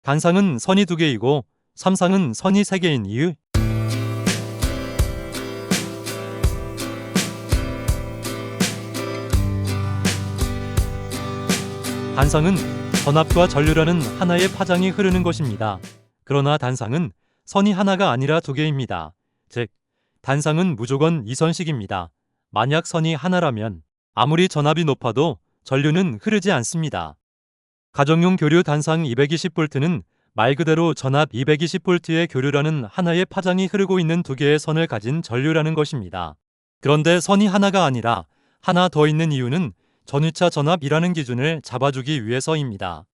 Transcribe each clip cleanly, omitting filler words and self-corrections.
단상은 선이 2개이고 삼상은 선이 3개인 이유. 단상은 전압과 전류라는 하나의 파장이 흐르는 것입니다. 그러나 단상은 선이 하나가 아니라 2개입니다. 즉, 단상은 무조건 이선식입니다. 만약 선이 하나라면 아무리 전압이 높아도 전류는 흐르지 않습니다. 가정용 교류 단상 220V는 말 그대로 전압 220V의 교류라는 하나의 파장이 흐르고 있는 2개의 선을 가진 전류라는 것입니다. 그런데 선이 하나가 아니라 하나 더 있는 이유는 전위차 전압이라는 기준을 잡아주기 위해서입니다.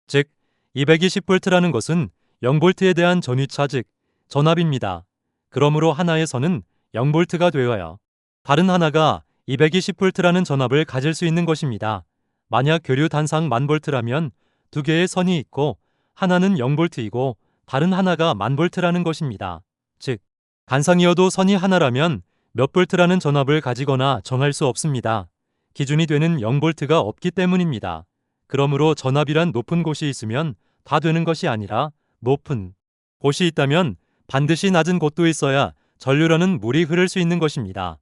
즉, 220V라는 것은 0V에 대한 전위차 즉 전압입니다. 그러므로 하나의 선은 0V가 되어야 다른 하나가 220V라는 전압을 가질 수 있는 것입니다. 만약 교류 단상 1000V라면 2개의 선이 있고 하나는 0V이고 다른 하나가 1000V라는 것입니다. 즉, 단상이어도 선이 하나라면 몇 V라는 전압을 가지거나 정할 수 없습니다. 기준이 되는 0V가 없기 때문입니다. 그러므로 전압이란 높은 곳이 있으면 다 되는 것이 아니라 높은 곳이 있다면 반드시 낮은 곳도 있어야 전류라는 물이 흐를 수 있는 것입니다.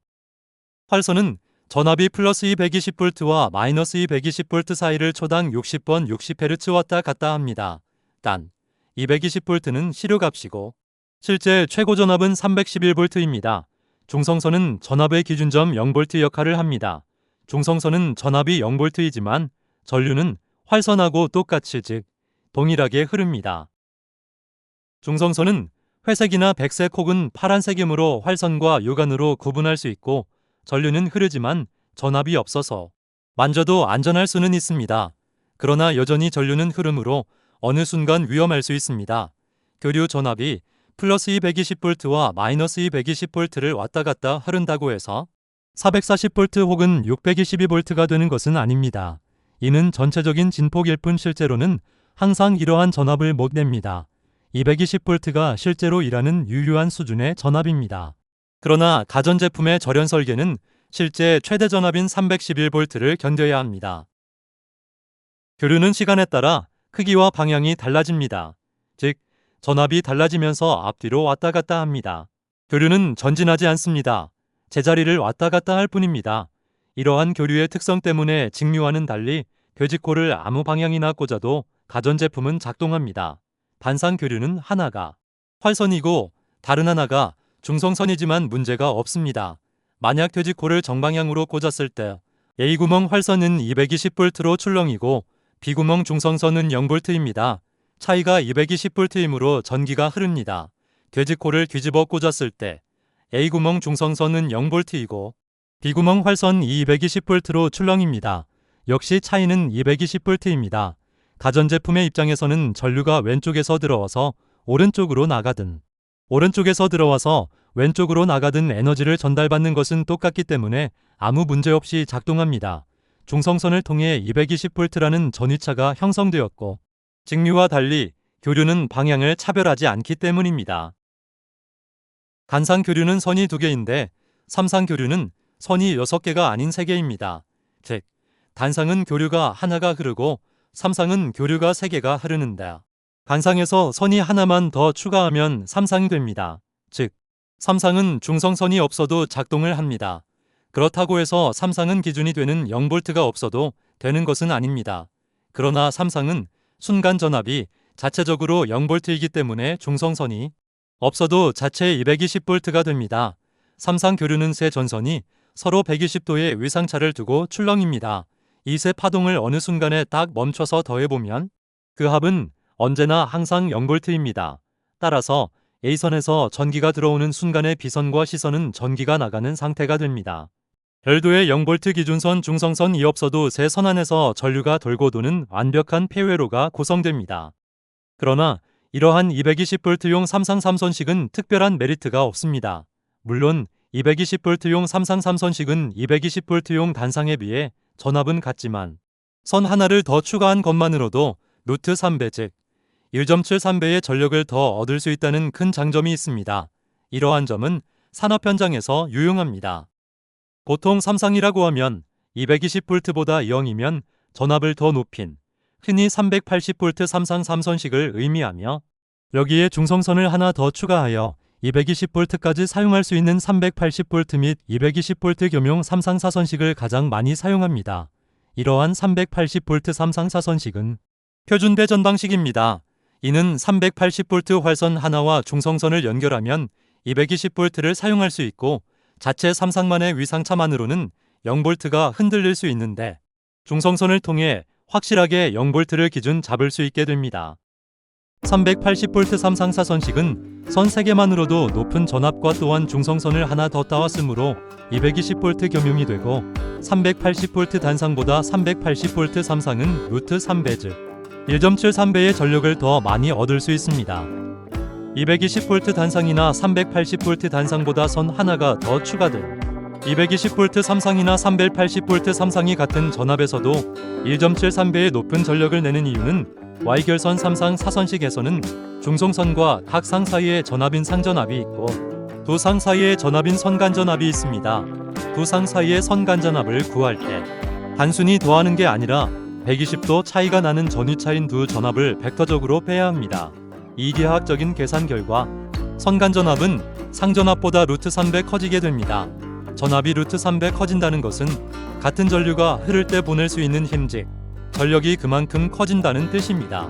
활선은 전압이 플러스 220V와 마이너스 220V 사이를 초당 60번 60Hz 왔다 갔다 합니다. 단, 220V는 시료값이고 실제 최고 전압은 311V입니다. 중성선은 전압의 기준점 0V 역할을 합니다. 중성선은 전압이 0V이지만 전류는 활선하고 똑같이 즉 동일하게 흐릅니다. 중성선은 회색이나 백색 혹은 파란색이므로 활선과 유관으로 구분할 수 있고 전류는 흐르지만 전압이 없어서 만져도 안전할 수는 있습니다. 그러나 여전히 전류는 흐르므로 어느 순간 위험할 수 있습니다. 교류 전압이 플러스 220V와 마이너스 220V를 왔다 갔다 흐른다고 해서 440V 혹은 622V가 되는 것은 아닙니다. 이는 전체적인 진폭일 뿐 실제로는 항상 이러한 전압을 못 냅니다. 220V가 실제로 일하는 유효한 수준의 전압입니다. 그러나 가전제품의 절연 설계는 실제 최대 전압인 311V를 견뎌야 합니다. 교류는 시간에 따라 크기와 방향이 달라집니다. 즉, 전압이 달라지면서 앞뒤로 왔다 갔다 합니다. 교류는 전진하지 않습니다. 제자리를 왔다 갔다 할 뿐입니다. 이러한 교류의 특성 때문에 직류와는 달리 돼지코를 아무 방향이나 꽂아도 가전제품은 작동합니다. 단상 교류는 하나가 활선이고 다른 하나가 중성선이지만 문제가 없습니다. 만약 돼지코를 정방향으로 꽂았을 때 A구멍 활선은 220V로 출렁이고 B구멍 중성선은 0V입니다. 차이가 220V이므로 전기가 흐릅니다. 돼지코를 뒤집어 꽂았을 때 A구멍 중성선은 0V이고 B구멍 활선 220V로 출렁입니다. 역시 차이는 220V입니다. 가전제품의 입장에서는 전류가 왼쪽에서 들어와서 오른쪽으로 나가든 오른쪽에서 들어와서 왼쪽으로 나가든 에너지를 전달받는 것은 똑같기 때문에 아무 문제 없이 작동합니다. 중성선을 통해 220V라는 전위차가 형성되었고 직류와 달리 교류는 방향을 차별하지 않기 때문입니다. 단상 교류는 선이 2개인데 삼상 교류는 선이 6개가 아닌 3개입니다. 즉, 단상은 교류가 하나가 흐르고 삼상은 교류가 3개가 흐르는데 단상에서 선이 하나만 더 추가하면 삼상이 됩니다. 즉, 삼상은 중성선이 없어도 작동을 합니다. 그렇다고 해서 삼상은 기준이 되는 0V가 없어도 되는 것은 아닙니다. 그러나 삼상은 순간 전압이 자체적으로 0V이기 때문에 중성선이 없어도 자체 220V가 됩니다. 삼상 교류는 세 전선이 서로 120도의 위상차를 두고 출렁입니다. 이 세 파동을 어느 순간에 딱 멈춰서 더해보면 그 합은 언제나 항상 0V입니다. 따라서 A선에서 전기가 들어오는 순간의 B선과 C선은 전기가 나가는 상태가 됩니다. 별도의 0V 기준선 중성선이 없어도 세 선 안에서 전류가 돌고 도는 완벽한 폐회로가 구성됩니다. 그러나 이러한 220V용 삼상 3선식은 특별한 메리트가 없습니다. 물론 220V용 삼상 3선식은 220V용 단상에 비해 전압은 같지만 선 하나를 더 추가한 것만으로도 루트 3배 즉 1.73배의 전력을 더 얻을 수 있다는 큰 장점이 있습니다. 이러한 점은 산업 현장에서 유용합니다. 보통 삼상이라고 하면 220V보다 0이면 전압을 더 높인 흔히 380V 삼상 3선식을 의미하며 여기에 중성선을 하나 더 추가하여 220V까지 사용할 수 있는 380V 및 220V 겸용 삼상 4선식을 가장 많이 사용합니다. 이러한 380V 삼상 4선식은 표준 배전 방식입니다. 이는 380V 활선 하나와 중성선을 연결하면 220V를 사용할 수 있고 자체 삼상만의 위상차만으로는 0V가 흔들릴 수 있는데 중성선을 통해 확실하게 0V를 기준 잡을 수 있게 됩니다. 380V 삼상 4선식은 선 3개만으로도 높은 전압과 또한 중성선을 하나 더 따왔으므로 220V 겸용이 되고 380V 단상보다 380V 삼상은 루트 3배 즉 1.73배의 전력을 더 많이 얻을 수 있습니다. 220V 단상이나 380V 단상보다 선 하나가 더 추가된 220V 삼상이나 380V 삼상이 같은 전압에서도 1.73배의 높은 전력을 내는 이유는 Y결선 삼상 4선식에서는 중성선과 각 상 사이에 전압인 상전압이 있고 두 상 사이에 전압인 선간전압이 있습니다. 두 상 사이의 선간전압을 구할 때 단순히 더하는 게 아니라 120도 차이가 나는 전위차인 두 전압을 벡터적으로 빼야 합니다. 이기하학적인 계산 결과 선간전압은 상전압보다 루트 3배 커지게 됩니다. 전압이 루트 3배 커진다는 것은 같은 전류가 흐를 때 보낼 수 있는 힘 즉 전력이 그만큼 커진다는 뜻입니다.